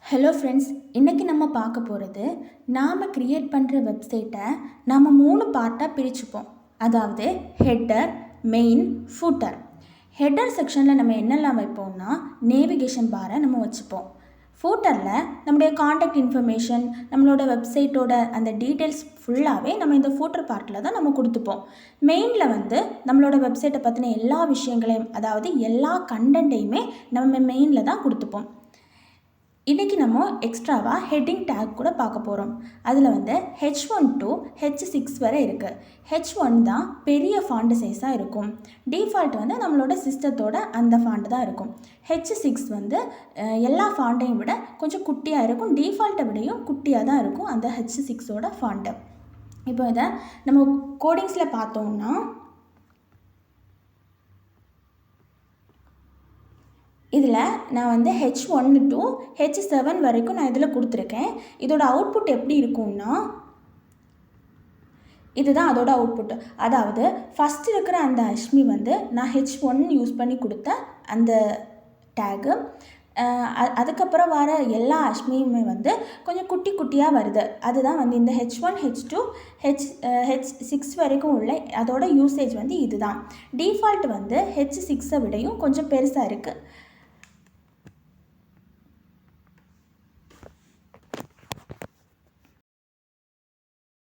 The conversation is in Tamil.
ஹலோ ஃப்ரெண்ட்ஸ், இன்றைக்கி நம்ம பார்க்க போகிறது நாம் க்ரியேட் பண்ணுற வெப்சைட்டை நாம் 3 பார்ட்டாக பிரிச்சுப்போம். அதாவது ஹெட்டர், மெயின், ஃபூட்டர். ஹெட்டர் செக்ஷனில் நம்ம என்னெல்லாம் வைப்போம்னா நேவிகேஷன் பாரை நம்ம வச்சுப்போம். ஃபூட்டரில் நம்முடைய காண்டாக்ட் இன்ஃபர்மேஷன், நம்மளோட வெப்சைட்டோட அந்த டீட்டெயில்ஸ் ஃபுல்லாகவே நம்ம இந்த ஃபூட்டர் பார்ட்டில் தான் நம்ம கொடுத்துப்போம். மெயினில் நம்மளோட வெப்சைட்டை பற்றின எல்லா விஷயங்களையும், அதாவது எல்லா கண்டென்ட்டையுமே நம்ம மெயினில் தான் கொடுத்துப்போம். இன்றைக்கி நம்ம எக்ஸ்ட்ராவாக ஹெட்டிங் டேக் கூட பார்க்க போகிறோம். அதில் H1 to H6 வரை இருக்குது. H1 தான் பெரிய ஃபாண்ட் சைஸாக இருக்கும். டிஃபால்ட் நம்மளோட சிஸ்டத்தோட அந்த ஃபாண்ட் தான் இருக்கும். H6 எல்லா ஃபாண்ட்டையும் விட கொஞ்சம் குட்டியாக இருக்கும். டிஃபால்ட்டை விடையும் குட்டியாக தான் இருக்கும் அந்த H6ஓட ஃபாண்ட்டு. இப்போ இதை நம்ம கோடிங்ஸில் பார்த்தோம்னா இதில் நான் H1 to H7 வரைக்கும் நான் இதில் கொடுத்துருக்கேன். இதோட அவுட்புட் எப்படி இருக்கும்னா இதுதான் அதோட அவுட்புட். அதாவது ஃபஸ்ட் இருக்கிற அந்த அஷ்மி நான் H1 யூஸ் பண்ணி கொடுத்த அந்த டேகு. அதுக்கப்புறம் வர எல்லா அஷ்மியுமே கொஞ்சம் குட்டி குட்டியாக வருது. அதுதான் இந்த H1, H2, H6 வரைக்கும் உள்ள அதோட யூசேஜ் இதுதான். டிஃபால்ட் H6 விடையும் கொஞ்சம் பெருசாக இருக்குது.